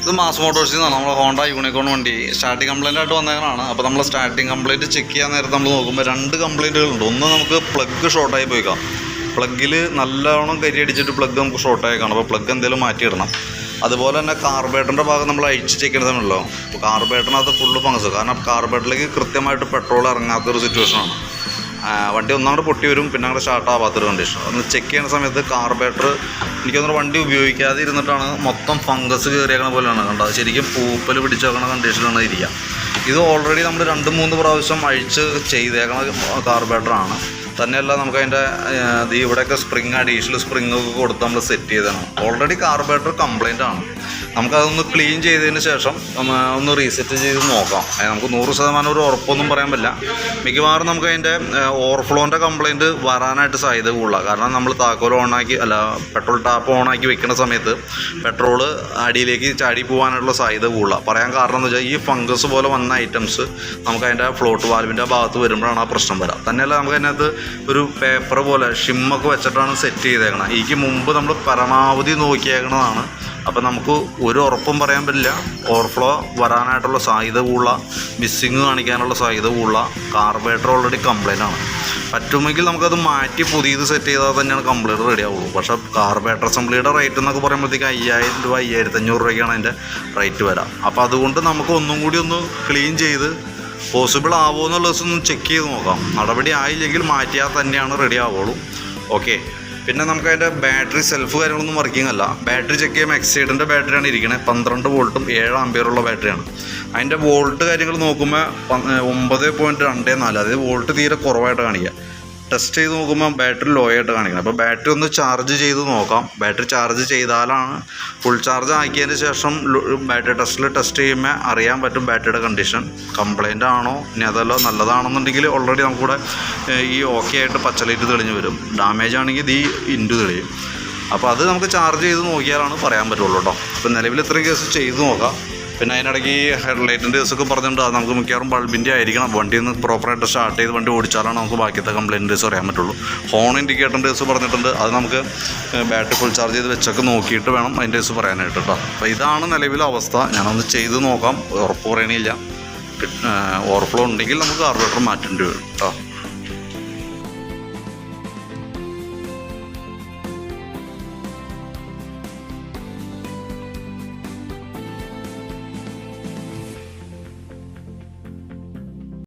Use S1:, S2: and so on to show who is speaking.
S1: ഇത് മാസ് മോട്ടോഴ്സിൽ നിന്നാണ് നമ്മൾ ഹോണ്ട യൂണിക്കോൺ വണ്ടി സ്റ്റാർട്ടിങ് കംപ്ലൈൻ്റ് ആയിട്ട് വന്നതാണ്. അപ്പോൾ നമ്മൾ സ്റ്റാർട്ടിങ് കംപ്ലൈൻറ്റ് ചെക്ക് ചെയ്യാൻ നേരത്തെ നമ്മൾ നോക്കുമ്പോൾ 2 കംപ്ലൈൻറ്റുകളുണ്ട്. ഒന്ന് നമുക്ക് പ്ലഗ് ഷോർട്ടായി പോയിക്കാം. പ്ലഗിൽ നല്ലോണം കരി അടിച്ചിട്ട് പ്ലഗ് നമുക്ക് ഷോർട്ടായി കാണും. അപ്പോൾ പ്ലഗ് എന്തെങ്കിലും മാറ്റിയിടണം. അതുപോലെ തന്നെ കാർബേറ്ററിൻ്റെ ഭാഗം നമ്മൾ അഴിച്ച് ചെക്ക് ചെയ്യണമല്ലോ. അപ്പോൾ കാർബേറ്ററിനകത്ത് ഫുള്ള് ഫംഗസ്, കാരണം കാർബേറ്ററിലേക്ക് കൃത്യമായിട്ട് പെട്രോൾ ഇറങ്ങാത്തൊരു സിറ്റുവേഷനാണ്. വണ്ടി ഒന്നാമത് പൊട്ടി വരും, പിന്നെ അങ്ങോട്ട് സ്റ്റാർട്ട് ആവാത്തൊരു കണ്ടീഷൻ. ഒന്ന് ചെക്ക് ചെയ്യുന്ന സമയത്ത് കാർബേറ്റർ എനിക്കൊന്നും വണ്ടി ഉപയോഗിക്കാതെ ഇരുന്നിട്ടാണ് മൊത്തം ഫംഗസ് കയറിയേക്കണ പോലെയാണ് കണ്ടത്. ശരിക്കും പൂപ്പൽ പിടിച്ചേക്കണ കണ്ടീഷനാണ് ഇരിക്കുക. ഇത് ഓൾറെഡി നമ്മൾ 2-3 പ്രാവശ്യം അഴിച്ച് ചെയ്തേക്കണ കാർബേറ്ററാണ്. തന്നെയല്ല നമുക്കതിൻ്റെ ഇവിടെയൊക്കെ സ്പ്രിങ് അഡീഷണൽ സ്പ്രിങ് ഒക്കെ കൊടുത്ത് നമ്മൾ സെറ്റ് ചെയ്തതാണ്. ഓൾറെഡി കാർബേറ്റർ കംപ്ലൈൻ്റ് ആണ്. നമുക്കതൊന്ന് ക്ലീൻ ചെയ്തതിന് ശേഷം ഒന്ന് റീസെറ്റ് ചെയ്ത് നോക്കാം. നമുക്ക് 100% ഒരു ഉറപ്പൊന്നും പറയാൻ പറ്റില്ല. മിക്കവാറും നമുക്കതിൻ്റെ ഓവർഫ്ലോൻ്റെ കംപ്ലൈൻറ്റ് വരാനായിട്ട് സാധ്യത കൂടുതലാണ്. കാരണം നമ്മൾ താക്കോൽ ഓണാക്കി പെട്രോൾ ടാപ്പ് ഓണാക്കി വെക്കുന്ന സമയത്ത് പെട്രോൾ അടിയിലേക്ക് ചാടി പോകാനുള്ള സാധ്യത കൂടുതലാണ്. പറയാൻ കാരണം എന്ന് വെച്ചാൽ ഈ ഫംഗസ് പോലെ വന്ന ഐറ്റംസ് നമുക്കതിൻ്റെ ഫ്ലോട്ട് വാൽവിൻ്റെ ഭാഗത്ത് വരുമ്പോഴാണ് ആ പ്രശ്നം വരാം. തന്നെയല്ല നമുക്ക് അതിനകത്ത് ഒരു പേപ്പർ പോലെ ഷിമ്മൊക്കെ വെച്ചിട്ടാണ് സെറ്റ് ചെയ്തേക്കണം. ഇതിക്ക് മുമ്പ് നമ്മൾ പരമാവധി നോക്കിയേക്കണതാണ്. അപ്പോൾ നമുക്ക് ഒരു ഉറപ്പും പറയാൻ പറ്റില്ല. ഓവർഫ്ലോ വരാനായിട്ടുള്ള സാധ്യത കൂടുതല, മിസ്സിങ് കാണിക്കാനുള്ള സാധ്യത കൂടുതല. കാർബേറ്റർ ഓൾറെഡി കംപ്ലൈൻ്റ് ആണ്. പറ്റുമെങ്കിൽ നമുക്കത് മാറ്റി പുതിയത് സെറ്റ് ചെയ്താൽ തന്നെയാണ് കംപ്ലൈൻറ്റ് റെഡി ആവുള്ളൂ. പക്ഷേ കാർബേറ്റർ അസംബ്ലിയുടെ റേറ്റ് എന്നൊക്കെ പറയുമ്പോഴത്തേക്ക് 5000 രൂപ 5500 രൂപയ്ക്കാണ് അതിൻ്റെ റേറ്റ് വരാം. അപ്പോൾ അതുകൊണ്ട് നമുക്ക് ഒന്നും കൂടി ഒന്ന് ക്ലീൻ ചെയ്ത് പോസിബിൾ ആവുമോ എന്നുള്ള ദിവസം ഒന്ന് ചെക്ക് ചെയ്ത് നോക്കാം. നടപടി ആയില്ലെങ്കിൽ മാറ്റിയാൽ തന്നെയാണ് റെഡി ആവുള്ളൂ. ഓക്കെ. പിന്നെ നമുക്കതിൻ്റെ ബാറ്ററി സെൽഫ് കാര്യങ്ങളൊന്നും വർക്കിംഗ് അല്ല. ബാറ്ററി ചെക്ക് ചെയ്യുമ്പോൾ എക്സൈഡിൻ്റെ ബാറ്ററിയാണ് ഇരിക്കുന്നത്. 12 വോൾട്ടും 7 ആംപിയറുള്ള ബാറ്ററിയാണ്. അതിൻ്റെ വോൾട്ട് കാര്യങ്ങൾ നോക്കുമ്പോൾ 9.24, അതായത് വോൾട്ട് തീരെ കുറവായിട്ട് കാണിക്കുക. ടെസ്റ്റ് ചെയ്ത് നോക്കുമ്പോൾ ബാറ്ററി ലോ ആയിട്ട് കാണിക്കണം. അപ്പോൾ ബാറ്ററി ഒന്ന് ചാർജ് ചെയ്ത് നോക്കാം. ബാറ്ററി ചാർജ് ചെയ്താലാണ് ഫുൾ ചാർജ് ആക്കിയതിന് ശേഷം ബാറ്ററി ടെസ്റ്റ് ചെയ്യുമ്പോൾ അറിയാൻ പറ്റും ബാറ്ററിയുടെ കണ്ടീഷൻ കംപ്ലൈൻ്റ് ആണോ, ഇനി അതല്ല നല്ലതാണെന്നുണ്ടെങ്കിൽ ഓൾറെഡി നമുക്കിവിടെ ഈ ഓക്കെ ആയിട്ട് പച്ച ലൈറ്റ് തെളിഞ്ഞ് വരും. ഡാമേജ് ആണെങ്കിൽ ഈ ഇൻറ്റു തെളിയും. അപ്പോൾ അത് നമുക്ക് ചാർജ് ചെയ്ത് നോക്കിയാലാണ് പറയാൻ പറ്റുള്ളൂ കേട്ടോ. അപ്പോൾ നിലവിൽ ഇത്രയും കേസ് ചെയ്ത് നോക്കാം. പിന്നെ അതിനിടയ്ക്ക് ഹെഡ്ലൈറ്റിൻ്റെ കേസൊക്കെ പറഞ്ഞിട്ടുണ്ട്. അത് നമുക്ക് മിക്കവാറും ബൾബിൻ്റെ ആയിരിക്കണം. വണ്ടി ഒന്ന് പ്രോപ്പറായിട്ട് സ്റ്റാർട്ട് ചെയ്ത് വണ്ടി ഓടിച്ചാലാണ് നമുക്ക് ബാക്കിയത്തെ കംപ്ലൈൻറ്റ് കേസ് അറിയാൻ പറ്റുള്ളൂ. ഹോൺ ഇൻഡിക്കേറ്ററിൻ്റെ കേസ് പറഞ്ഞിട്ടുണ്ട്. അത് നമുക്ക് ബാറ്ററി ഫുൾ ചാർജ് ചെയ്ത് വെച്ചൊക്കെ നോക്കിയിട്ട് വേണം അതിൻ്റെ കേസ് പറയാനായിട്ട് കേട്ടോ. അപ്പോൾ ഇതാണ് നിലവിലെ അവസ്ഥ. ഞാനൊന്ന് ചെയ്ത് നോക്കാം. ഉറപ്പ് പറയണില്ല. ഓവർഫ്ലോ ഉണ്ടെങ്കിൽ നമുക്ക് കാർബറേറ്റർ മാറ്റേണ്ടി വരും കേട്ടോ.